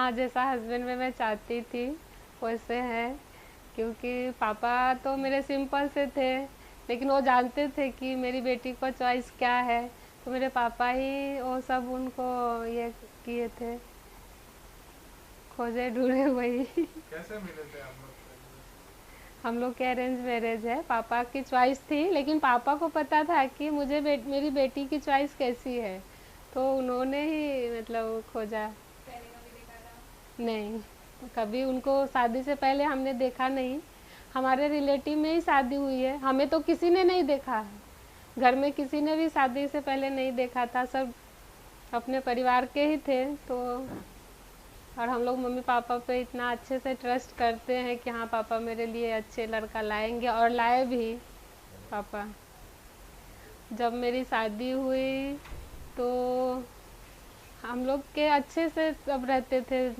हाँ, जैसा हस्बैंड में मैं चाहती थी वैसे है, क्योंकि पापा तो मेरे सिंपल से थे, लेकिन वो जानते थे कि मेरी बेटी को चॉइस क्या है, तो मेरे पापा ही वो सब उनको ये किए थे, खोजे ढूंढे वही। कैसे मिले थे आप लोग पहले? हम लोग के अरेंज मैरिज है, पापा की चॉइस थी, लेकिन पापा को पता था कि मेरी बेटी की चॉइस कैसी है, तो उन्होंने ही मतलब खोजा। नहीं, कभी उनको शादी से पहले हमने देखा नहीं। हमारे रिलेटिव में ही शादी हुई है, हमें तो किसी ने नहीं देखा है। घर में किसी ने भी शादी से पहले नहीं देखा था, सब अपने परिवार के ही थे। तो और हम लोग मम्मी पापा पे इतना अच्छे से ट्रस्ट करते हैं कि हाँ पापा मेरे लिए अच्छे लड़का लाएंगे, और लाए भी पापा। जब मेरी शादी हुई तो हम लोग के अच्छे से सब रहते थे,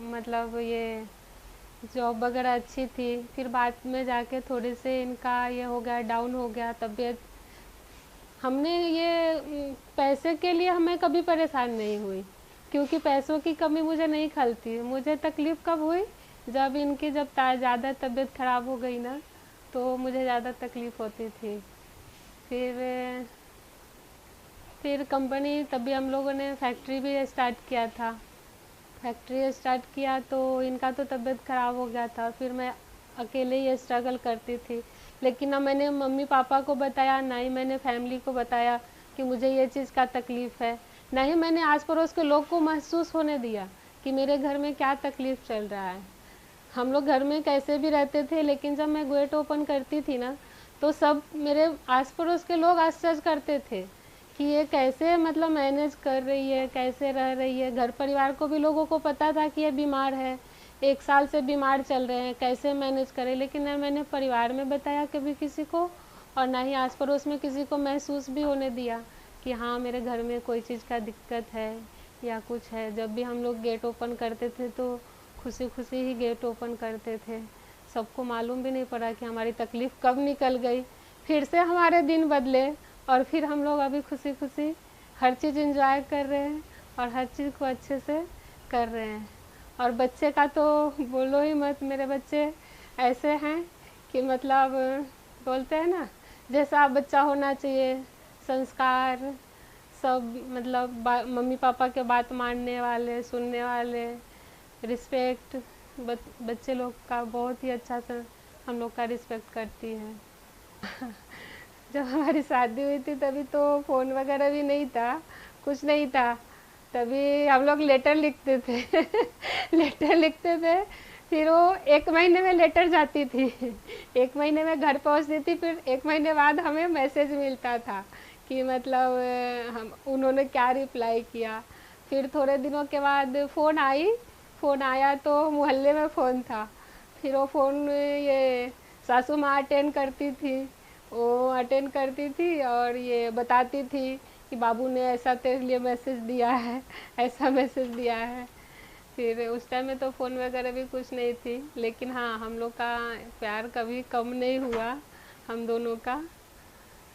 मतलब ये जॉब वगैरह अच्छी थी। फिर बाद में जाके थोड़ी से इनका ये हो गया, डाउन हो गया तबीयत। हमने ये पैसे के लिए हमें कभी परेशान नहीं हुई, क्योंकि पैसों की कमी मुझे नहीं खलती। मुझे तकलीफ़ कब हुई, जब इनकी ज़्यादा तबीयत ख़राब हो गई ना, तो मुझे ज़्यादा तकलीफ़ होती थी। फिर फिर कंपनी, तभी हम लोगों ने फैक्ट्री भी स्टार्ट किया था। फैक्ट्री स्टार्ट किया तो इनका तो तबीयत ख़राब हो गया था, फिर मैं अकेले ही स्ट्रगल करती थी। लेकिन ना मैंने मम्मी पापा को बताया, ना ही मैंने फैमिली को बताया कि मुझे ये चीज़ का तकलीफ़ है। ना ही मैंने आस पड़ोस के लोग को महसूस होने दिया कि मेरे घर में क्या तकलीफ़ चल रहा है। हम लोग घर में कैसे भी रहते थे, लेकिन जब मैं गेट ओपन करती थी ना, तो सब मेरे आस पड़ोस के लोग आश्चर्य करते थे कि ये कैसे मतलब मैनेज कर रही है, कैसे रह रही है। घर परिवार को भी लोगों को पता था कि ये बीमार है, 1 साल से बीमार चल रहे हैं, कैसे मैनेज करें। लेकिन ना मैंने परिवार में बताया कभी किसी को, और ना ही आस पड़ोस में किसी को महसूस भी होने दिया कि हाँ मेरे घर में कोई चीज़ का दिक्कत है या कुछ है। जब भी हम लोग गेट ओपन करते थे तो खुशी खुशी ही गेट ओपन करते थे। सबको मालूम भी नहीं पड़ा कि हमारी तकलीफ़ कब निकल गई। फिर से हमारे दिन बदले, और फिर हम लोग अभी खुशी खुशी हर चीज़ एंजॉय कर रहे हैं, और हर चीज़ को अच्छे से कर रहे हैं। और बच्चे का तो बोलो ही मत, मेरे बच्चे ऐसे हैं कि मतलब बोलते हैं ना, जैसा बच्चा होना चाहिए, संस्कार सब, मतलब मम्मी पापा के बात मानने वाले, सुनने वाले, रिस्पेक्ट। बच्चे लोग का बहुत ही अच्छा से हम लोग का रिस्पेक्ट करती है। जब हमारी शादी हुई थी तभी तो फ़ोन वगैरह भी नहीं था, कुछ नहीं था। तभी हम लोग लेटर लिखते थे। लेटर लिखते थे, फिर वो 1 महीने में लेटर जाती थी। 1 महीने में घर पहुंचती थी, फिर 1 महीने बाद हमें मैसेज मिलता था कि मतलब हम उन्होंने क्या रिप्लाई किया। फिर थोड़े दिनों के बाद फ़ोन आया तो मोहल्ले में फ़ोन था। फिर वो फ़ोन ये सासू माँ अटेंड करती थी, वो अटेंड करती थी और ये बताती थी कि बाबू ने ऐसा तेरे लिए मैसेज दिया है, ऐसा मैसेज दिया है। फिर उस टाइम में तो फ़ोन वगैरह भी कुछ नहीं थी, लेकिन हाँ हम लोग का प्यार कभी कम नहीं हुआ, हम दोनों का।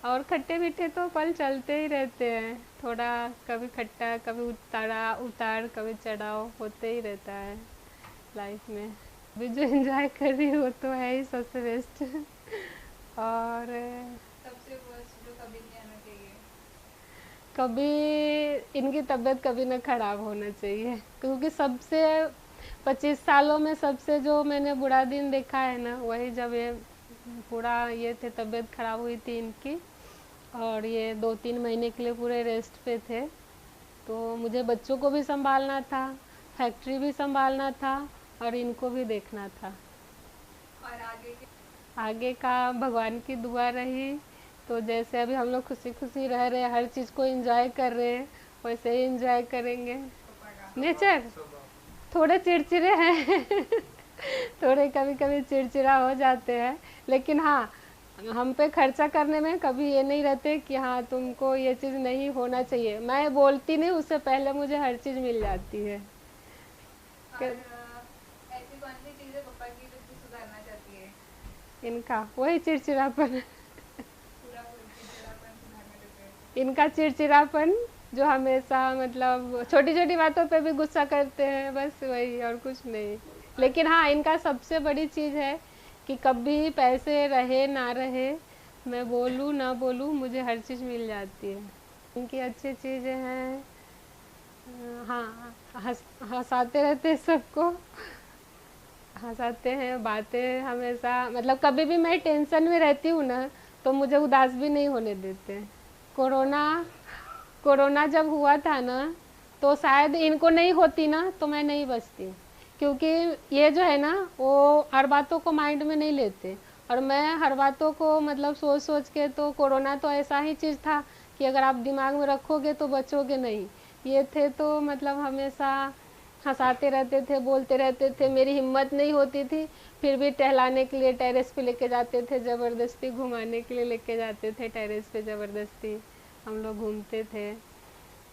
और खट्टे मीठे तो पल चलते ही रहते हैं, थोड़ा कभी खट्टा, कभी उतार, कभी चढ़ाव होते ही रहता है लाइफ में। अभी जो एंजॉय कर रही हूँ वो तो है ही सबसे बेस्ट। और सबसे वर्स्ट जो कभी नहीं आना चाहिए? कभी इनकी तबीयत कभी ना खराब होना चाहिए, क्योंकि सबसे 25 सालों में सबसे जो मैंने बुरा दिन देखा है ना, वही जब ये पूरा ये थे, तबीयत खराब हुई थी इनकी, और ये 2-3 महीने के लिए पूरे रेस्ट पे थे। तो मुझे बच्चों को भी संभालना था, फैक्ट्री भी संभालना था, और इनको भी देखना था। और आगे के? आगे का भगवान की दुआ रही, तो जैसे अभी हम लोग खुशी खुशी रह रहे हैं, हर चीज़ को एंजॉय कर रहे हैं, वैसे ही एंजॉय करेंगे। पापा का? नेचर स्वभाव। थोड़े चिड़चिड़े हैं। थोड़े कभी कभी चिड़चिड़ा हो जाते हैं, लेकिन हाँ हम पे खर्चा करने में कभी ये नहीं रहते कि हाँ तुमको ये चीज़ नहीं होना चाहिए। मैं बोलती नहीं, उससे पहले मुझे हर चीज़ मिल जाती है। और ऐसी कौन सी चीज़ है पापा की जो तू सुधारना चाहती है? इनका वही चिड़चिड़ापन। पूरा चिड़चिड़ापन सुधारना चाहते हैं? इनका चिड़चिड़ापन जो हमेशा मतलब छोटी छोटी बातों पे भी गुस्सा करते हैं, बस वही और कुछ नहीं। लेकिन हाँ, इनका सबसे बड़ी चीज़ है कि कभी पैसे रहे ना रहे, मैं बोलूँ ना बोलूँ, मुझे हर चीज़ मिल जाती है। इनकी अच्छी चीज़ें हैं, हाँ, हंसाते रहते हैं सबको, हंसाते हैं, बातें हमेशा मतलब कभी भी मैं टेंशन में रहती हूँ ना, तो मुझे उदास भी नहीं होने देते। कोरोना कोरोना जब हुआ था ना, तो शायद इनको नहीं होती ना तो मैं नहीं बचती, क्योंकि ये जो है ना वो हर बातों को माइंड में नहीं लेते, और मैं हर बातों को मतलब सोच सोच के, तो कोरोना तो ऐसा ही चीज़ था कि अगर आप दिमाग में रखोगे तो बचोगे नहीं। ये थे तो मतलब हमेशा हंसाते रहते थे, बोलते रहते थे, मेरी हिम्मत नहीं होती थी, फिर भी टहलाने के लिए टेरेस पे लेके जाते थे, ज़बरदस्ती घुमाने के लिए लेके जाते थे टेरेस पे, ज़बरदस्ती हम लोग घूमते थे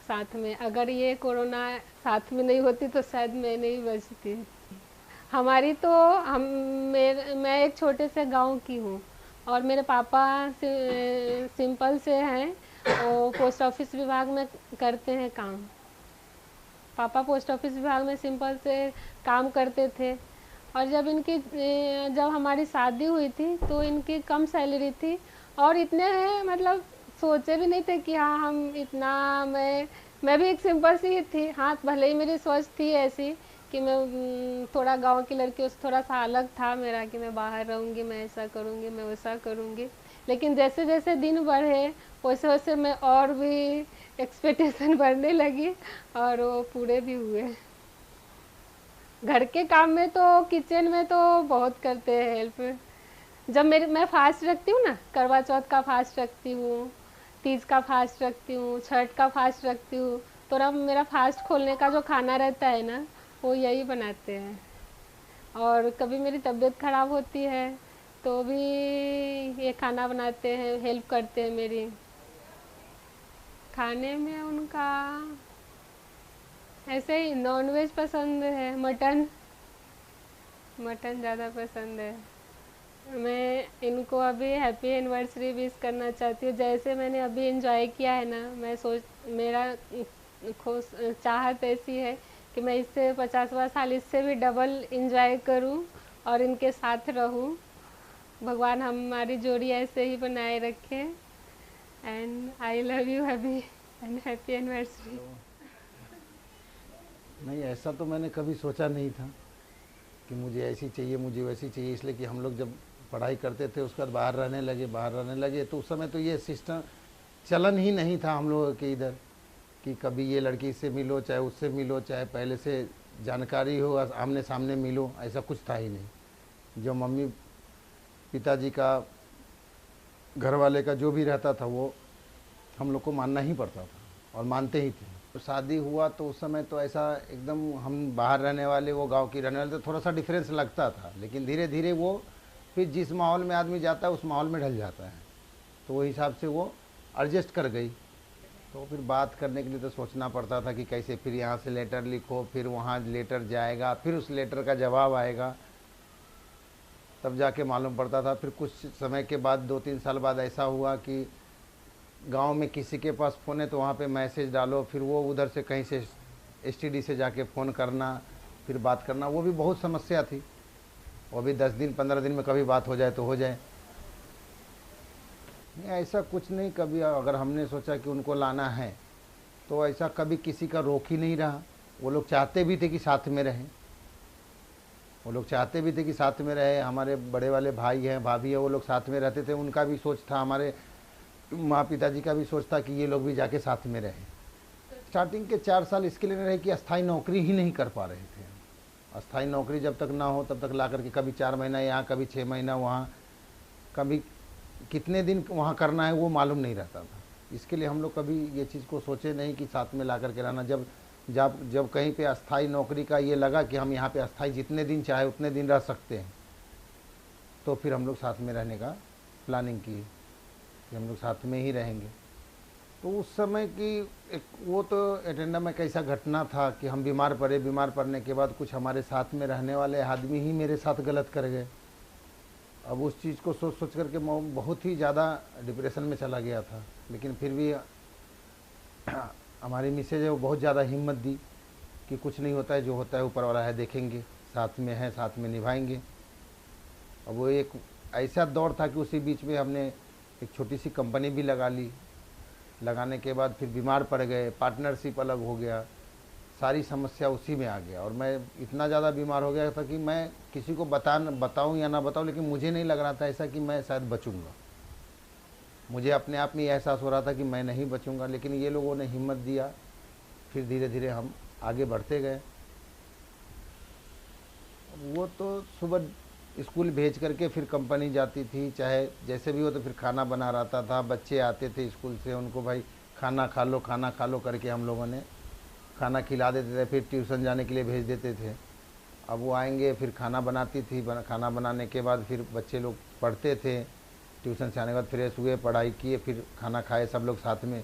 साथ में। अगर ये कोरोना साथ में नहीं होती तो शायद मैं नहीं बचती। हमारी तो मैं एक छोटे से गांव की हूँ, और मेरे पापा सिंपल से हैं, वो पोस्ट ऑफिस विभाग में करते हैं काम। पापा पोस्ट ऑफिस विभाग में सिंपल से काम करते थे, और जब हमारी शादी हुई थी तो इनकी कम सैलरी थी, और इतने मतलब सोचे भी नहीं थे कि हाँ हम इतना, मैं भी एक सिंपल सी ही थी। हाँ, भले ही मेरी सोच थी ऐसी कि मैं थोड़ा गांव की लड़की, उस थोड़ा सा अलग था मेरा कि मैं बाहर रहूँगी, मैं ऐसा करूँगी, मैं वैसा करूँगी। लेकिन जैसे जैसे दिन बढ़े वैसे वैसे मैं और भी एक्सपेक्टेशन बढ़ने लगी, और वो पूरे भी हुए। घर के काम में तो किचन में तो बहुत करते हैं हेल्प। जब मैं फास्ट रखती हूँ ना, करवा चौथ का फास्ट रखती हूँ, तीज का फास्ट रखती हूँ, छठ का फास्ट रखती हूँ, तो अब मेरा फास्ट खोलने का जो खाना रहता है ना, वो यही बनाते हैं। और कभी मेरी तबीयत खराब होती है तो भी ये खाना बनाते हैं, हेल्प करते हैं मेरी। खाने में उनका ऐसे ही नॉनवेज पसंद है, मटन ज़्यादा पसंद है। मैं इनको अभी हैप्पी एनिवर्सरी विश करना चाहती हूँ। जैसे मैंने अभी एंजॉय किया है ना, मेरा चाहत ऐसी है कि मैं इससे 50वां साल इससे भी डबल एंजॉय करूँ और इनके साथ रहूँ। भगवान हमारी जोड़ी ऐसे ही बनाए रखे। एंड आई लव यू अभी, एंड हैप्पी एनिवर्सरी। नहीं, ऐसा तो मैंने कभी सोचा नहीं था कि मुझे ऐसी चाहिए, मुझे वैसी चाहिए। इसलिए कि हम लोग जब पढ़ाई करते थे उसके बाद बाहर रहने लगे तो उस समय तो ये सिस्टम चलन ही नहीं था हम लोगों के इधर कि कभी ये लड़की से मिलो, चाहे उससे मिलो, चाहे पहले से जानकारी हो, आमने सामने मिलो, ऐसा कुछ था ही नहीं। जो मम्मी पिताजी का, घर वाले का जो भी रहता था वो हम लोग को मानना ही पड़ता था और मानते ही थे। तो शादी हुआ तो उस समय तो ऐसा एकदम, हम बाहर रहने वाले, वो गांव की रहने वाले, तो थोड़ा सा डिफरेंस लगता था। लेकिन धीरे धीरे वो फिर जिस माहौल में आदमी जाता है उस माहौल में ढल जाता है, तो वो हिसाब से वो एडजस्ट कर गई। तो फिर बात करने के लिए तो सोचना पड़ता था कि कैसे, फिर यहाँ से लेटर लिखो, फिर वहाँ लेटर जाएगा, फिर उस लेटर का जवाब आएगा, तब जाके मालूम पड़ता था। फिर कुछ समय के बाद 2-3 साल बाद ऐसा हुआ कि गांव में किसी के पास फ़ोन है तो वहाँ पे मैसेज डालो, फिर वो उधर से कहीं से एसटीडी से जाके फ़ोन करना, फिर बात करना, वो भी बहुत समस्या थी। वो भी 10 दिन 15 दिन में कभी बात हो जाए तो हो जाए। नहीं, ऐसा कुछ नहीं। कभी अगर हमने सोचा कि उनको लाना है तो ऐसा कभी किसी का रोक ही नहीं रहा। वो लोग चाहते भी थे कि साथ में रहें, हमारे बड़े वाले भाई हैं, भाभी है, वो लोग साथ में रहते थे। उनका भी सोच था, हमारे माँ पिताजी का भी सोच था कि ये लोग भी जाके साथ में रहें। स्टार्टिंग के 4 साल इसके लिए रहे कि अस्थाई नौकरी ही नहीं कर पा रहे थे। अस्थाई नौकरी जब तक ना हो तब तक ला करके कभी 4 महीना यहाँ, कभी 6 महीना वहाँ, कभी कितने दिन वहाँ करना है वो मालूम नहीं रहता था। इसके लिए हम लोग कभी ये चीज़ को सोचे नहीं कि साथ में ला करके रहना। जब कहीं पे अस्थाई नौकरी का ये लगा कि हम यहाँ पे अस्थाई जितने दिन चाहे उतने दिन रह सकते हैं, तो फिर हम लोग साथ में रहने का प्लानिंग की कि हम लोग साथ में ही रहेंगे। तो उस समय की वो तो एटेंडम में कैसा घटना था कि हम बीमार पड़ने के बाद कुछ हमारे साथ में रहने वाले आदमी ही मेरे साथ गलत कर गए। अब उस चीज़ को सोच करके मैं बहुत ही ज़्यादा डिप्रेशन में चला गया था। लेकिन फिर भी हमारी मिसेज है वो बहुत ज़्यादा हिम्मत दी कि कुछ नहीं होता है, जो होता है ऊपर वाला है, देखेंगे, साथ में हैं, साथ में निभाएंगे। अब वो एक ऐसा दौर था कि उसी बीच में हमने एक छोटी सी कंपनी भी लगा ली। लगाने के बाद फिर बीमार पड़ गए, पार्टनरशिप अलग हो गया, सारी समस्या उसी में आ गया। और मैं इतना ज़्यादा बीमार हो गया था कि मैं किसी को बताऊं या ना बताऊं, लेकिन मुझे नहीं लग रहा था ऐसा कि मैं शायद बचूंगा। मुझे अपने आप में एहसास हो रहा था कि मैं नहीं बचूंगा, लेकिन ये लोगों ने हिम्मत दिया। फिर धीरे धीरे हम आगे बढ़ते गए। वो तो सुबह स्कूल भेज करके फिर कंपनी जाती थी, चाहे जैसे भी हो, तो फिर खाना बना रहता था। बच्चे आते थे स्कूल से, उनको भाई खाना खा लो, खाना खा लो करके हम लोगों ने खाना खिला देते थे। फिर ट्यूशन जाने के लिए भेज देते थे। अब वो आएंगे, फिर खाना बनाती थी। खाना बनाने के बाद फिर बच्चे लोग पढ़ते थे। ट्यूशन से आने के बाद फ्रेश हुए, पढ़ाई किए, फिर खाना खाए सब लोग साथ में,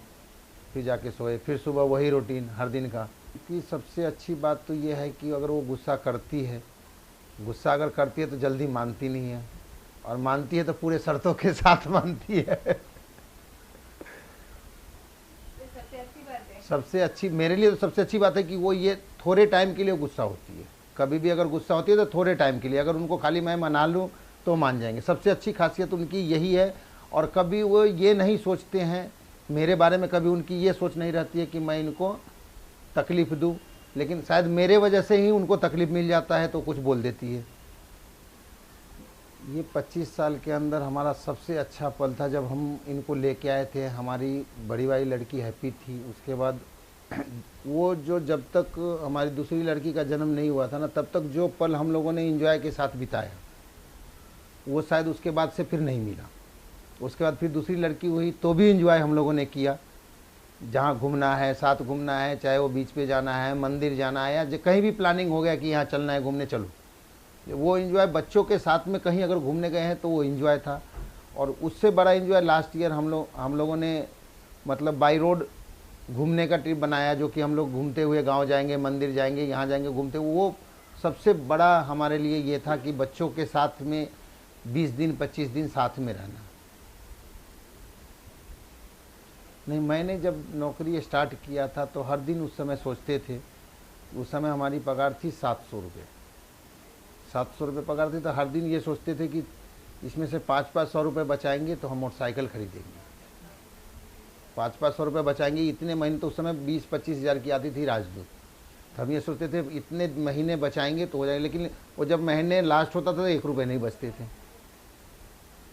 फिर जाके सोए। फिर सुबह वही रूटीन हर दिन का। कि सबसे अच्छी बात तो ये है कि अगर वो गुस्सा करती है, गुस्सा अगर करती है तो जल्दी मानती नहीं है, और मानती है तो पूरे शर्तों के साथ मानती है। सबसे अच्छी बात है। सबसे अच्छी मेरे लिए तो सबसे अच्छी बात है कि वो ये थोड़े टाइम के लिए गुस्सा होती है। कभी भी अगर गुस्सा होती है तो थोड़े टाइम के लिए, अगर उनको खाली मैं मना लूँ तो मान जाएंगे। सबसे अच्छी खासियत उनकी यही है। और कभी वो ये नहीं सोचते हैं मेरे बारे में, कभी उनकी ये सोच नहीं रहती है कि मैं इनको तकलीफ़ दूँ, लेकिन शायद मेरे वजह से ही उनको तकलीफ़ मिल जाता है तो कुछ बोल देती है। ये 25 साल के अंदर हमारा सबसे अच्छा पल था जब हम इनको लेके आए थे। हमारी बड़ी वाली लड़की हैप्पी थी। उसके बाद वो जो जब तक हमारी दूसरी लड़की का जन्म नहीं हुआ था ना, तब तक जो पल हम लोगों ने एंजॉय के साथ बिताया, वो शायद उसके बाद से फिर नहीं मिला। उसके बाद फिर दूसरी लड़की हुई तो भी एंजॉय हम लोगों ने किया। जहाँ घूमना है साथ घूमना है, चाहे वो बीच पे जाना है, मंदिर जाना है, या कहीं भी प्लानिंग हो गया कि यहाँ चलना है घूमने, चलो, वो एंजॉय बच्चों के साथ में कहीं अगर घूमने गए हैं तो वो एंजॉय था। और उससे बड़ा एंजॉय लास्ट ईयर हम लोगों ने मतलब बाई रोड घूमने का ट्रिप बनाया, जो कि हम लोग घूमते हुए गांव जाएंगे, मंदिर जाएंगे, यहाँ जाएंगे घूमते। वो सबसे बड़ा हमारे लिए ये था कि बच्चों के साथ में 20 दिन 25 दिन साथ में रहना। नहीं, मैंने जब नौकरी स्टार्ट किया था तो हर दिन उस समय सोचते थे, उस समय हमारी पगार थी 700 रुपये। 700 रुपये पगार थी, तो हर दिन ये सोचते थे कि इसमें से 500-500 रुपये बचाएंगे तो हम मोटरसाइकिल खरीदेंगे। 500-500 रुपये बचाएंगे। इतने महीने तो उस समय 20-25 हज़ार की आती थी राजदूत। तो हम ये सोचते थे इतने महीने बचाएंगे तो हो जाएंगे, लेकिन वो जब महीने लास्ट होता था तो 1 रुपये नहीं बचते थे।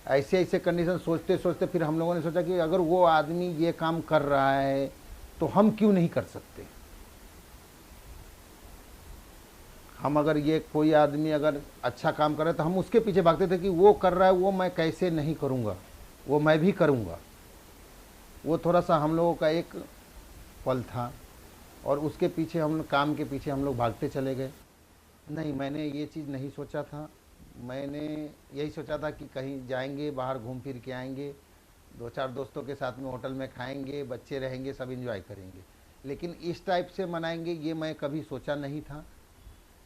ऐसे ऐसे कंडीशन सोचते सोचते फिर हम लोगों ने सोचा कि अगर वो आदमी ये काम कर रहा है तो हम क्यों नहीं कर सकते। हम अगर ये कोई आदमी अगर अच्छा काम कर रहा है तो हम उसके पीछे भागते थे कि वो कर रहा है, वो मैं कैसे नहीं करूँगा, वो मैं भी करूँगा। वो थोड़ा सा हम लोगों का एक पल था, और उसके पीछे हम काम के पीछे हम लोग भागते चले गए। नहीं, मैंने ये चीज़ नहीं सोचा था। मैंने यही सोचा था कि कहीं जाएंगे, बाहर घूम फिर के आएंगे, 2-4 दोस्तों के साथ में होटल में खाएंगे, बच्चे रहेंगे, सब एंजॉय करेंगे। लेकिन इस टाइप से मनाएंगे ये मैं कभी सोचा नहीं था।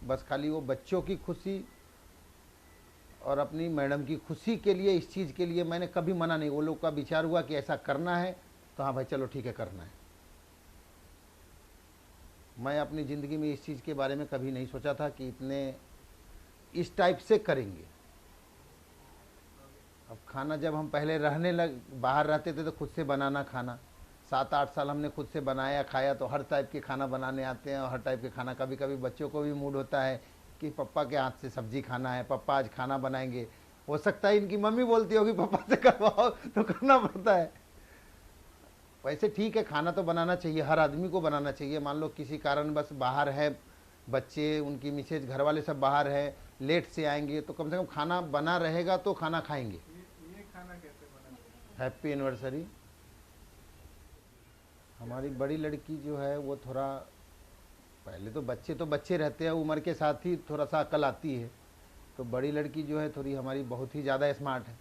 बस खाली वो बच्चों की खुशी और अपनी मैडम की खुशी के लिए, इस चीज़ के लिए मैंने कभी मना नहीं। वो लोग का विचार हुआ कि ऐसा करना है तो हाँ भाई चलो ठीक है, करना है। मैं अपनी ज़िंदगी में इस चीज़ के बारे में कभी नहीं सोचा था कि इतने इस टाइप से करेंगे। अब खाना जब हम पहले बाहर रहते थे तो खुद से बनाना खाना, 7-8 साल हमने खुद से बनाया खाया, तो हर टाइप के खाना बनाने आते हैं। और हर टाइप के खाना, कभी कभी बच्चों को भी मूड होता है कि पापा के हाथ से सब्जी खाना है, पापा आज खाना बनाएंगे। हो सकता है इनकी मम्मी बोलती होगी पापा से करवाओ, तो करना पड़ता है। वैसे ठीक है, खाना तो बनाना चाहिए, हर आदमी को बनाना चाहिए। मान लो किसी कारण बस बाहर है बच्चे, उनकी मिसेज, घर वाले सब बाहर है, लेट से आएंगे, तो कम से कम खाना बना रहेगा तो खाना खाएंगे। ये खाना कैसे बना? Happy anniversary. हमारी बड़ी लड़की जो है वो थोड़ा, पहले तो बच्चे रहते हैं, उम्र के साथ ही थोड़ा सा अकल आती है। तो बड़ी लड़की जो है थोड़ी हमारी बहुत ही ज़्यादा स्मार्ट है।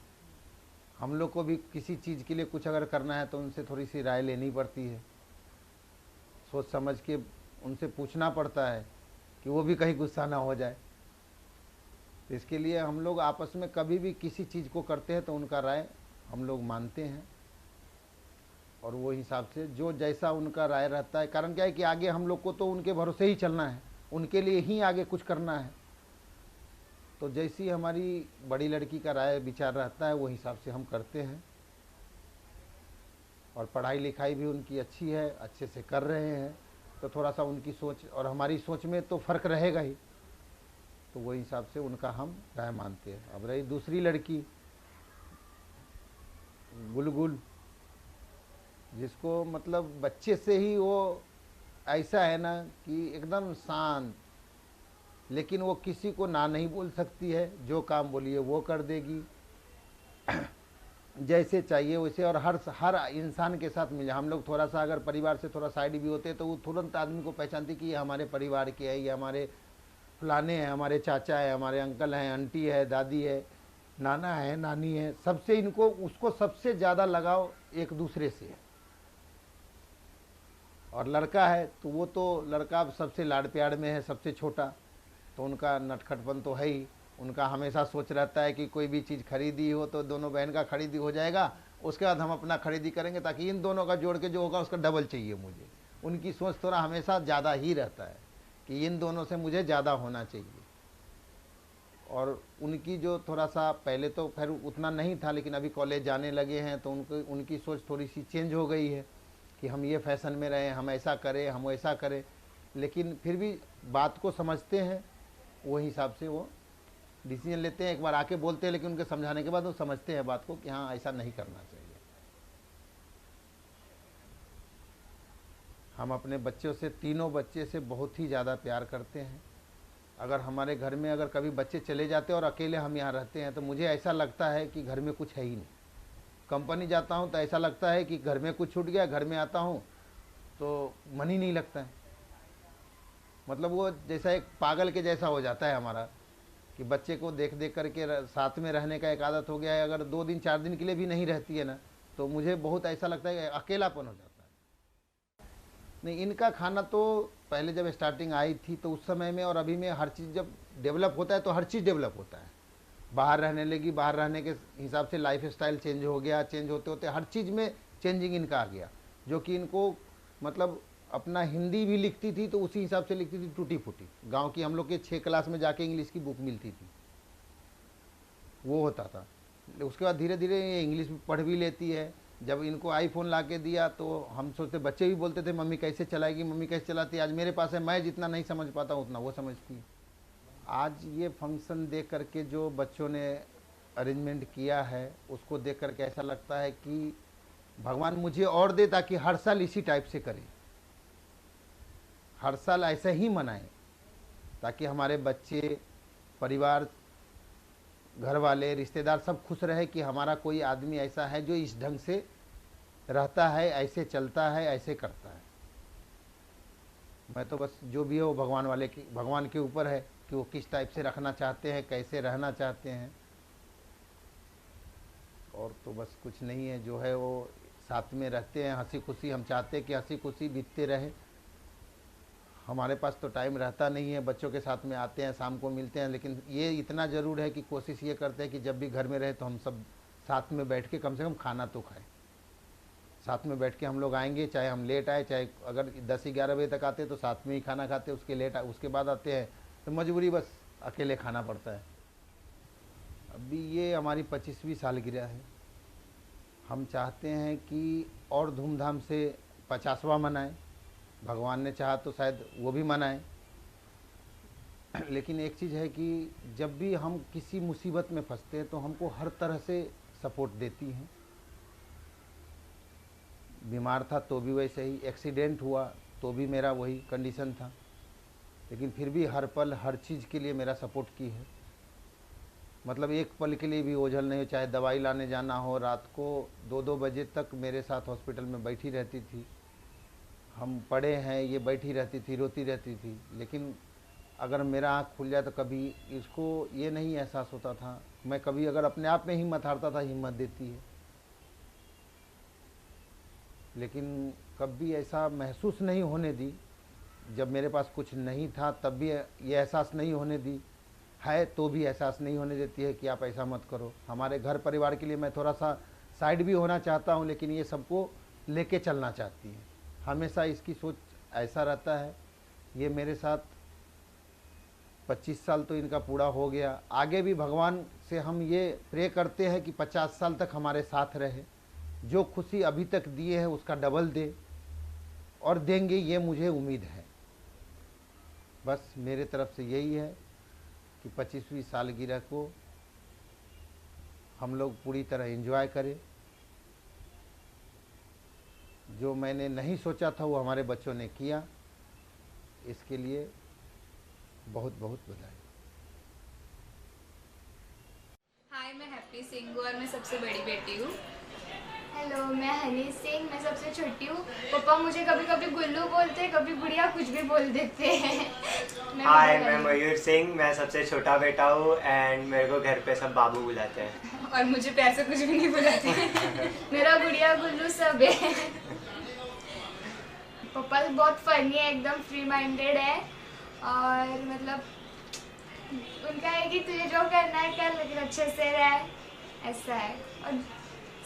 हम लोग को भी किसी चीज़ के लिए कुछ अगर करना है तो उनसे थोड़ी सी राय लेनी पड़ती है, सोच समझ के उनसे पूछना पड़ता है कि वो भी कहीं गुस्सा ना हो जाए। तो इसके लिए हम लोग आपस में कभी भी किसी चीज़ को करते हैं तो उनका राय हम लोग मानते हैं। और वो हिसाब से जो जैसा उनका राय रहता है, कारण क्या है कि आगे हम लोग को तो उनके भरोसे ही चलना है, उनके लिए ही आगे कुछ करना है। तो जैसी हमारी बड़ी लड़की का राय विचार रहता है वो हिसाब से हम करते हैं। और पढ़ाई लिखाई भी उनकी अच्छी है, अच्छे से कर रहे हैं, तो थोड़ा सा उनकी सोच और हमारी सोच में तो फ़र्क रहेगा ही, तो वही हिसाब से उनका हम राय मानते हैं। अब रही दूसरी लड़की गुलगुल, जिसको मतलब बच्चे से ही वो ऐसा है ना कि एकदम शांत, लेकिन वो किसी को ना नहीं बोल सकती है, जो काम बोलिए वो कर देगी, जैसे चाहिए वैसे। और हर इंसान के साथ मिले। हम लोग थोड़ा सा अगर परिवार से थोड़ा साइड भी होते तो वो तुरंत आदमी को पहचानती कि ये हमारे परिवार के है, ये हमारे फलाने हैं, हमारे चाचा है, हमारे अंकल हैं, आंटी है, दादी है, नाना है, नानी है। सबसे इनको उसको सबसे ज़्यादा लगाव एक दूसरे से है। और लड़का है तो वो तो लड़का सबसे लाड़ प्यार में है, सबसे छोटा, तो उनका नटखटपन तो है ही। उनका हमेशा सोच रहता है कि कोई भी चीज़ खरीदी हो तो दोनों बहन का खरीदी हो जाएगा, उसके बाद हम अपना खरीदी करेंगे, ताकि इन दोनों का जोड़ के जो होगा उसका डबल चाहिए मुझे। उनकी सोच थोड़ा हमेशा ज़्यादा ही रहता है कि इन दोनों से मुझे ज़्यादा होना चाहिए। और उनकी जो थोड़ा सा पहले तो खैर उतना नहीं था, लेकिन अभी कॉलेज जाने लगे हैं तो उनकी सोच थोड़ी सी चेंज हो गई है कि हम ये फैशन में रहें, हम ऐसा करें, हम वैसा करें। लेकिन फिर भी बात को समझते हैं, वो हिसाब से वो डिसीजन लेते हैं। एक बार आके बोलते हैं, लेकिन उनके समझाने के बाद वो समझते हैं बात को कि हाँ ऐसा नहीं करना चाहिए। हम अपने बच्चों से, तीनों बच्चे से बहुत ही ज़्यादा प्यार करते हैं। अगर हमारे घर में अगर कभी बच्चे चले जाते हैं और अकेले हम यहाँ रहते हैं तो मुझे ऐसा लगता है कि घर में कुछ है ही नहीं। कंपनी जाता हूँ तो ऐसा लगता है कि घर में कुछ छूट गया, घर में आता हूँ तो मन ही नहीं लगता है। मतलब वो जैसा एक पागल के जैसा हो जाता है हमारा, कि बच्चे को देख देख करके साथ में रहने का एक आदत हो गया है। अगर 2 दिन 4 दिन के लिए भी नहीं रहती है ना, तो मुझे बहुत ऐसा लगता है कि अकेलापन हो जाता है। नहीं, इनका खाना तो पहले जब स्टार्टिंग आई थी तो उस समय में और अभी में हर चीज़ जब डेवलप होता है तो हर चीज़ डेवलप होता है। बाहर रहने लगी, बाहर रहने के हिसाब से लाइफ स्टाइल चेंज हो गया, चेंज होते होते हर चीज़ में चेंजिंग इनका आ गया। जो कि इनको मतलब अपना हिंदी भी लिखती थी तो उसी हिसाब से लिखती थी, टूटी फूटी। गांव की हम लोग के 6 क्लास में जाके इंग्लिश की बुक मिलती थी, वो होता था। उसके बाद धीरे धीरे ये इंग्लिश पढ़ भी लेती है। जब इनको आईफोन ला के दिया तो हम सोचते, बच्चे भी बोलते थे मम्मी कैसे चलाएगी, मम्मी कैसे चलाती है। आज मेरे पास है, मैं जितना नहीं समझ पाता उतना वो समझती है। आज ये फंक्शन देख करके जो बच्चों ने अरेंजमेंट किया है उसको देख करके ऐसा लगता है कि भगवान मुझे और दे ताकि हर साल इसी टाइप से करें, हर साल ऐसे ही मनाएं, ताकि हमारे बच्चे, परिवार, घर वाले, रिश्तेदार सब खुश रहे कि हमारा कोई आदमी ऐसा है जो इस ढंग से रहता है, ऐसे चलता है, ऐसे करता है। मैं तो बस जो भी है वो भगवान के ऊपर है कि वो किस टाइप से रखना चाहते हैं, कैसे रहना चाहते हैं। और तो बस कुछ नहीं है, जो है वो साथ में रहते हैं, हंसी खुशी। हम चाहते हैं कि हंसी खुशी बीतते रहे। हमारे पास तो टाइम रहता नहीं है, बच्चों के साथ में आते हैं, शाम को मिलते हैं, लेकिन ये इतना ज़रूर है कि कोशिश ये करते हैं कि जब भी घर में रहे तो हम सब साथ में बैठ के कम से कम खाना तो खाएं। साथ में बैठ के हम लोग आएंगे, चाहे हम लेट आए, चाहे अगर 10-11 बजे तक आते तो साथ में ही खाना खाते, उसके बाद आते हैं तो मजबूरी बस अकेले खाना पड़ता है। अभी ये हमारी 25वीं सालगिरह है। हम चाहते हैं कि और धूमधाम से 50वां मनाएं। भगवान ने चाहा तो शायद वो भी मनाएं। लेकिन एक चीज़ है कि जब भी हम किसी मुसीबत में फंसते हैं तो हमको हर तरह से सपोर्ट देती हैं। बीमार था तो भी वैसे ही, एक्सीडेंट हुआ तो भी मेरा वही कंडीशन था, लेकिन फिर भी हर पल हर चीज़ के लिए मेरा सपोर्ट की है। मतलब एक पल के लिए भी ओझल नहीं हो, चाहे दवाई लाने जाना हो, रात को 2-2 बजे तक मेरे साथ हॉस्पिटल में बैठी रहती थी। हम पड़े हैं, ये बैठी रहती थी, रोती रहती थी। लेकिन अगर मेरा आँख खुल जाए तो कभी इसको ये नहीं एहसास होता था। मैं कभी अगर अपने आप में हिम्मत हारता था, हिम्मत देती है। लेकिन कभी ऐसा महसूस नहीं होने दी। जब मेरे पास कुछ नहीं था तब भी ये एहसास नहीं होने दी है, तो भी एहसास नहीं होने देती है कि आप ऐसा मत करो। हमारे घर परिवार के लिए मैं थोड़ा सा साइड भी होना चाहता हूँ, लेकिन ये सबको लेके चलना चाहती हैं। हमेशा इसकी सोच ऐसा रहता है। ये मेरे साथ 25 साल तो इनका पूरा हो गया। आगे भी भगवान से हम ये प्रे करते हैं कि 50 साल तक हमारे साथ रहे। जो खुशी अभी तक दिए है उसका डबल दे और देंगे, ये मुझे उम्मीद है। बस मेरे तरफ से यही है कि 25वीं सालगिरह को हम लोग पूरी तरह एंजॉय करें। जो मैंने नहीं सोचा था वो हमारे बच्चों ने किया, इसके लिए बहुत बहुत बधाई। हाय, मैं हैप्पी सिंह हूँ और मैं सबसे बड़ी बेटी हूँ। हेलो, मैं हनी सिंह, मैं सबसे छोटी हूँ। पापा मुझे कभी कभी गुल्लू बोलते हैं, कभी गुड़िया, कुछ भी बोल देते हैं। हाय, मैं मयूर सिंह, मैं सबसे छोटा बेटा हूँ एंड मेरे को घर पे सब बाबू बुलाते हैं। और मुझे प्यार से कुछ भी नहीं बुलाते। मेरा गुड़िया गुल्लू सब है। पापा बहुत फनी है, एकदम फ्री माइंडेड है और मतलब उनका है कि तुझे जो करना है कर, लेकिन अच्छे से रह, ऐसा है। और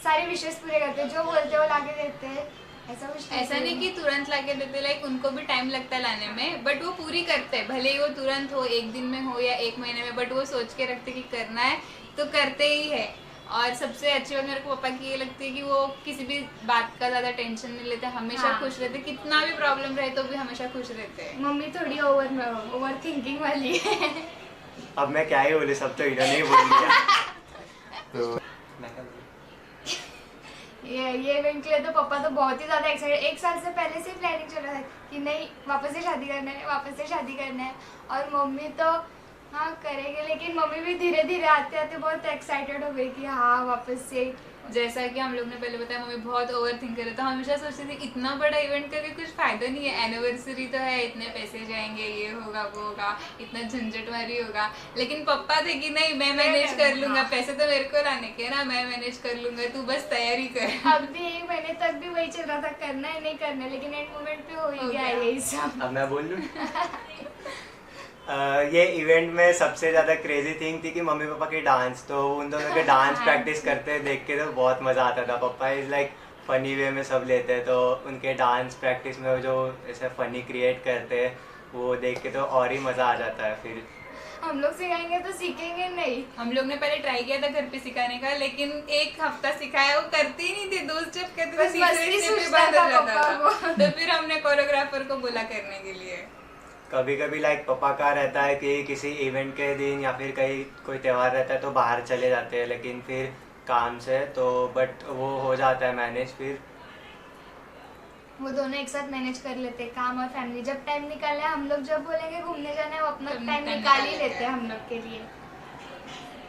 सारे विशेष पूरे करते हैं, जो बोलते हैं वो लाके देते हैं। ऐसा नहीं कि तुरंत लाके देते, लाइक उनको भी टाइम लगता है लाने में, बट वो पूरी करते हैं। भले ही वो तुरंत हो, 1 दिन में हो या 1 महीने में, बट वो सोच के रखते कि करना है तो करते ही है। और सबसे अच्छी बात मेरे को पापा की ये लगती है कि वो किसी भी बात का ज़्यादा टेंशन नहीं लेते, हमेशा हाँ। खुश रहते। कितना भी प्रॉब्लम रहे तो भी हमेशा खुश रहते हैं। मम्मी थोड़ी ओवर थिंकिंग वाली है। अब मैं क्या ही बोलूँ, सब तो इन्होंने ही बोल दिया। तो मैं क्या बोलूं? ये इवेंट के लिए तो पापा तो बहुत ही ज़्यादा एक्साइटेड। 1 साल से पहले से प्लानिंग चल रहा है कि नहीं, वापस से शादी करना है, वापस से शादी करना है। और मम्मी तो हाँ करेंगे, लेकिन मम्मी भी धीरे धीरे आते आते बहुत एक्साइटेड हो गई कि हाँ वापस से। जैसा कि हम लोग ने पहले बताया, मम्मी बहुत ओवर थिंक करे, तो हमेशा सोचती थी इतना बड़ा इवेंट करके कुछ फायदा नहीं है। एनिवर्सरी तो है, इतने पैसे जाएंगे, ये होगा वो होगा, इतना झंझट मारी होगा। लेकिन पापा थे कि नहीं, मैं मैनेज कर लूंगा, पैसे तो मेरे को लाने के ना, मैं मैनेज कर लूंगा, तू बस तैयारी कर। अब भी 1 महीने तक भी वही चल रहा था, करना है नहीं करना है, लेकिन एंड मोमेंट पे हो ही गया यही सब। अब मैं बोल लूँ? ये इवेंट में सबसे ज़्यादा क्रेजी थिंग थी कि मम्मी पापा के डांस, तो उन दोनों के डांस प्रैक्टिस करते देख के तो बहुत मज़ा आता था। पापा इज़ लाइक फ़नी वे में सब लेते हैं, तो उनके डांस प्रैक्टिस में जो ऐसे फ़नी क्रिएट करते हैं वो देख के तो और ही मज़ा आ जाता है। फिर हम लोग सिखाएंगे तो सीखेंगे नहीं। हम लोग ने पहले ट्राई किया था घर पे सिखाने का, लेकिन 1 हफ्ता सिखाया, वो करते ही नहीं थे। 2 स्टेप करते थे, बस तीसरे मस्ती स्टेप पे सूझता बंद हो था जाता पापा था। तो फिर हमने कोरियोग्राफर को बोला करने के लिए। कभी कभी लाइक पापा का रहता है कि किसी इवेंट के दिन या फिर कहीं कोई त्यौहार रहता है तो बाहर चले जाते हैं, लेकिन फिर काम से तो बट वो हो जाता है मैनेज। फिर वो दोनों एक साथ मैनेज कर लेते हैं, काम और फैमिली। जब टाइम निकालना है, हम लोग जब बोलेंगे घूमने जाना है, वो अपना तब टाइम time निकाल ही निकाल लेते लेते हैं हैं। हम लोग के लिए।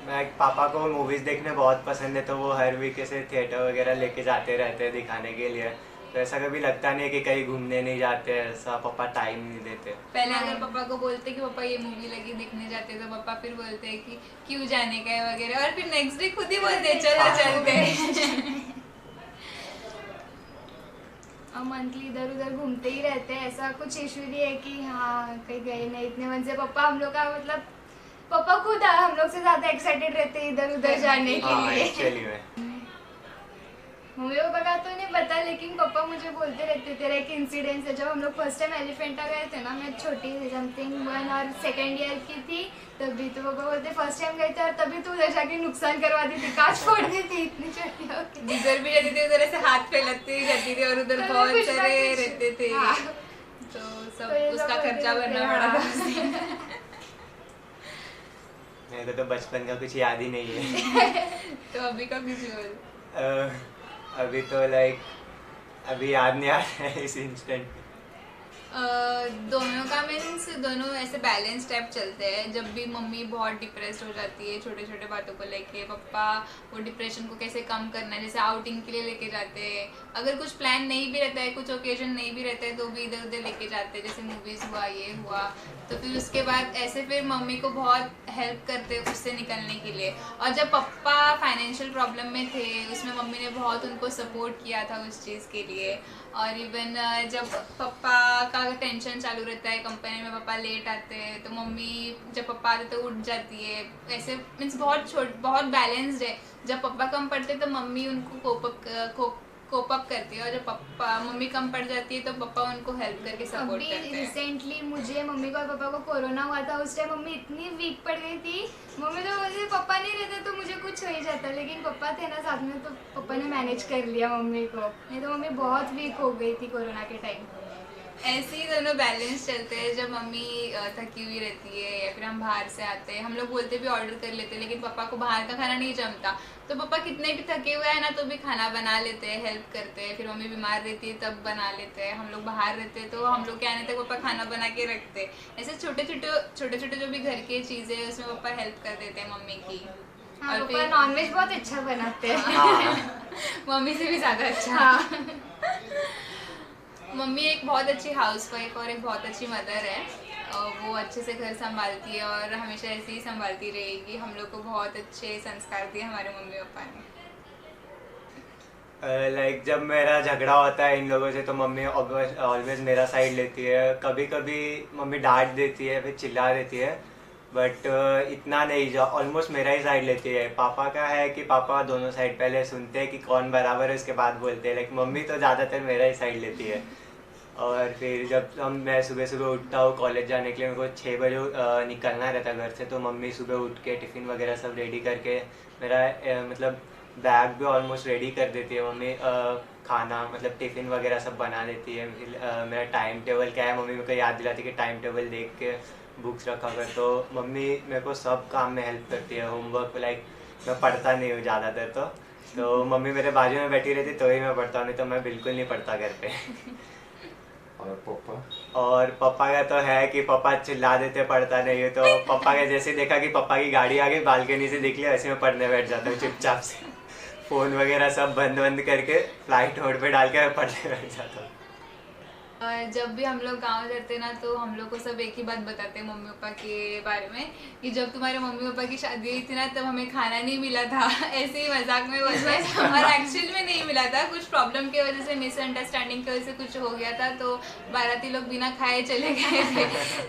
मैं पापा को मूवीज़ देखने बहुत पसंद है, तो वो हर वीक ऐसे थिएटर वगैरह लेके जाते रहते हैं दिखाने के लिए। तो ऐसा कभी लगता नहीं है कि कहीं घूमने नहीं जाते, ऐसा पापा टाइम नहीं देते। पहले अगर पापा को बोलते कि पापा ये मूवी लगी देखने जाते, तो पापा फिर बोलते हैं कि क्यों जाने का है वगैरह, और फिर नेक्स्ट डे खुद ही बोलते हैं चलो चलते हैं। और मंथली इधर उधर घूमते ही रहते हैं। ऐसा कुछ इशू नहीं है कि हाँ कहीं गए नहीं इतने मन से। पापा हम लोग का मतलब पापा खुद हम लोग से ज्यादा एक्साइटेड रहते हैं इधर उधर जाने के हाँ, लिए। एक्चुअली में मम्मी पापा का तो नहीं पता, लेकिन पापा मुझे बोलते रहते। तेरा एक इंसिडेंस है, जब हम लोग फर्स्ट टाइम एलिफेंटा गए थे ना, मैं छोटी थी, समथिंग 1 और 2nd ईयर की थी तभी। तो पापा बोलते फर्स्ट टाइम गए थे और तभी तू उधर जाके नुकसान करवा दी थी, कांच फोड़ दी थी इतनी छोटी होके। जिधर भी जाती थी उधर ऐसे हाथ फैलाती ही जाती थी, और उधर तो बहुत कुछ ना सारे कुछ- रहते थे। हाँ। तो सब तो ये लोग उसका बोलते खर्चा रहते भरना हैं, पड़ा हाँ। था। मेरे को तो बचपन का कुछ याद ही नहीं है। तो अभी का कुछ बोल। अभी तो लाइक अभी याद नहीं आ रहा है इस इंस्टेंट। दोनों का मीन्स दोनों ऐसे बैलेंस टाइप चलते हैं। जब भी मम्मी बहुत डिप्रेस्ड हो जाती है छोटे छोटे बातों को लेके, पापा वो डिप्रेशन को कैसे कम करना है, जैसे आउटिंग के लिए लेके जाते हैं। अगर कुछ प्लान नहीं भी रहता है, कुछ ओकेजन नहीं भी रहता है, तो भी इधर उधर लेके जाते हैं, जैसे मूवीज़ हुआ, ये हुआ। तो फिर उसके बाद ऐसे फिर मम्मी को बहुत हेल्प करते हैं उससे निकलने के लिए। और जब पापा फाइनेंशियल प्रॉब्लम में थे, उसमें मम्मी ने बहुत उनको सपोर्ट किया था उस चीज़ के लिए। और इवन जब पापा का टेंशन चालू रहता है कंपनी में, पापा लेट आते हैं, तो मम्मी जब पापा आते तो उठ जाती है। ऐसे मीन्स बहुत बैलेंस्ड है। जब पापा कम पड़ते तो मम्मी उनको कोप अप करती है, और जब पापा मम्मी कम पड़ जाती है तो पापा उनको हेल्प करके सपोर्ट अभी करते हैं। रिसेंटली मुझे, मम्मी को और पापा को कोरोना हुआ था, उस टाइम मम्मी इतनी वीक पड़ गई थी। मम्मी तो बोलती पापा नहीं रहते तो मुझे कुछ हो ही जाता, लेकिन पापा थे ना साथ में, तो पापा ने मैनेज कर लिया मम्मी को, नहीं तो मम्मी बहुत वीक हो गई थी कोरोना के टाइम। ऐसे ही दोनों बैलेंस चलते हैं। जब मम्मी थकी हुई रहती है या फिर हम बाहर से आते हैं, हम लोग बोलते भी ऑर्डर कर लेते हैं, लेकिन पापा को बाहर का खाना नहीं जमता, तो पापा कितने भी थके हुए हैं ना तो भी खाना बना लेते हैं, हेल्प करते हैं। फिर मम्मी बीमार रहती है तब बना लेते हैं, हम लोग बाहर रहते हैं तो हम लोग के आने तक पापा खाना बना के रखते हैं। ऐसे छोटे छोटे जो भी घर की चीज़ें हैं उसमें पापा हेल्प कर देते हैं मम्मी की। हाँ, और पापा फिर नॉनवेज बहुत अच्छा बनाते हैं। मम्मी से भी ज़्यादा अच्छा। हाँ। मम्मी एक बहुत अच्छी हाउसवाइफ और एक बहुत अच्छी मदर है, और वो अच्छे से घर संभालती है और हमेशा ऐसे ही संभालती रहेगी। हम लोग को बहुत अच्छे संस्कार दिए हमारे मम्मी पापा ने। लाइक जब मेरा झगड़ा होता है इन लोगों से तो मम्मी ऑलवेज मेरा साइड लेती है। कभी कभी मम्मी डांट देती है, फिर चिल्ला देती है, बट इतना नहीं, जो ऑलमोस्ट मेरा ही साइड लेती है। पापा का है कि पापा दोनों साइड पहले सुनते हैं कि कौन बराबर है, उसके बाद बोलते हैं। लाइक मम्मी तो ज़्यादातर मेरा ही साइड लेती है। और फिर जब मैं सुबह सुबह उठता हूँ कॉलेज जाने के लिए, मेरे को 6 बजे निकलना रहता है घर से, तो मम्मी सुबह उठ के टिफ़िन वगैरह सब रेडी करके मेरा मतलब बैग भी ऑलमोस्ट रेडी कर देती है मम्मी। खाना मतलब टिफ़िन वगैरह सब बना देती है। फिर मेरा टाइम टेबल क्या है मम्मी मेरे को याद दिलाती है कि टाइम टेबल देख के बुक्स रखा कर। तो मम्मी मेरे को सब काम में हेल्प करती है। होमवर्क लाइक मैं पढ़ता नहीं हूँ ज़्यादातर, तो मम्मी मेरे बाजू में बैठी रहती तो ही मैं पढ़ता हूँ, नहीं तो मैं बिल्कुल नहीं पढ़ता घर पे। और पापा का तो है कि पापा चिल्ला देते पढ़ता नहीं है, तो पापा का जैसे देखा कि पापा की गाड़ी आ गई बालकनी से दिख लिया, वैसे मैं पढ़ने बैठ जाता हूँ चुपचाप से। फ़ोन वगैरह सब बंद करके फ्लाइट मोड पे डाल के मैं पढ़ने बैठ जाता हूँ। जब भी हम लोग गांव जाते ना तो हम लोग को सब एक ही बात बताते हैं मम्मी पापा के बारे में, कि जब तुम्हारे मम्मी पापा की शादी हुई थी ना तब हमें खाना नहीं मिला था। ऐसे ही मजाक में बोलते हैं, और एक्चुअल में नहीं मिला था। कुछ प्रॉब्लम की वजह से, मिसअंडरस्टैंडिंग की वजह से कुछ हो गया था, तो बाराती लोग बिना खाए चले गए थे।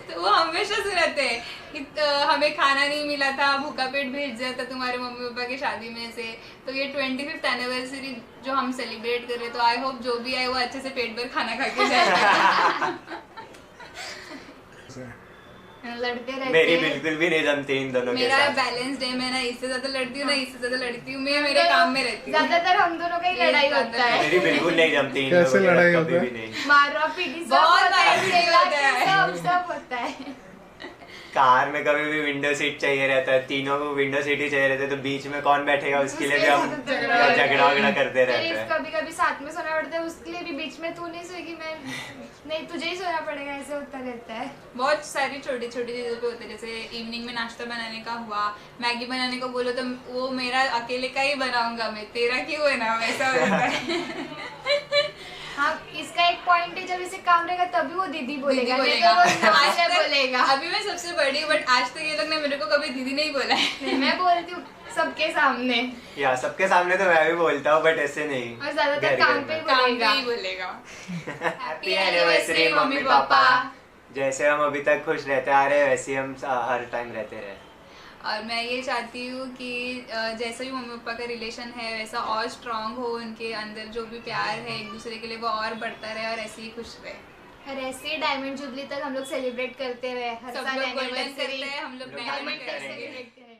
तो वो हमेशा सुनाते हैं कि हमें खाना नहीं मिला था, भूखा पेट भेज दिया था तुम्हारे मम्मी पापा की शादी में से। तो ये 25th एनिवर्सरी जो हम सेलिब्रेट कर रहे, तो आई होप जो भी आए वो अच्छे से पेट भर खाना खा के जाए। लड़ते रहते मेरी हैं। बिल्कुल भी नहीं जमती इन दोनों के मेरा साथ। बैलेंस डे, मैं ना इससे ज्यादा लड़ती हूँ ना इससे ज्यादा लड़ती हूँ। मैं मेरे काम में रहती हूँ। ज्यादातर हम दोनों का ही लड़ाई होता है। मेरी बिल्कुल नहीं जमती इन कैसे लोगों के लड़ाई साथ, होता कभी है? भी नहीं। मारा पीटी सब बहुत होता है, मारा-पीटी होता है। सब होता है। कार में कभी भी विंडो सीट चाहिए रहता है, तीनों को विंडो सीट ही चाहिए रहता है, तो बीच में कौन बैठेगा उसके लिए भी हम झगड़ा वगड़ा करते रहते हैं। कभी कभी साथ में सोना पड़ता है, उसके लिए भी बीच में तू नहीं सोएगी, मैं नहीं, तुझे ही सोना पड़ेगा, ऐसे होता रहता है। बहुत सारी छोटी छोटी चीज़ों पे होते हैं। जैसे इवनिंग में नाश्ता बनाने का हुआ, मैगी बनाने को बोलो तो वो मेरा अकेले का ही बनाऊंगा मैं, तेरा क्यों है ना, वैसा हो जाता है। हाँ, इसका एक पॉइंट है, जब इसे काम रहेगा तभी वो दीदी बोलेगा, नहीं बोलेगा। तो वो आज नाश्ता तक- बोलेगा। अभी मैं सबसे बड़ी हूँ, बट आज तक ये लोग ने मेरे को कभी दीदी नहीं बोला है। नहीं, मैं बोलती हूँ सबके सामने, या सबके सामने तो मैं भी बोलता हूँ, बट ऐसे नहीं। और ज्यादातर घर काम घर पे ही में। काम बोलेगा। भी बोलेगा। Happy anniversary mummy papa. जैसे हम अभी तक खुश रहते आ रहे हैं वैसे ही हम हर टाइम रहते रहे। और मैं ये चाहती हूँ कि जैसा भी मम्मी पापा का रिलेशन है वैसा और स्ट्रांग हो, उनके अंदर जो भी प्यार है एक दूसरे के लिए वो और बढ़ता रहे और ऐसे ही खुश रहे। और ऐसे ही डायमंड जुबली तक हम लोग सेलिब्रेट करते रहे, हर सब साल लोग गोल्डन एनिवर्सरी करते हैं, हम लोग डायमंड डायमंड तक करेंगे। सेलिब्रेट करें।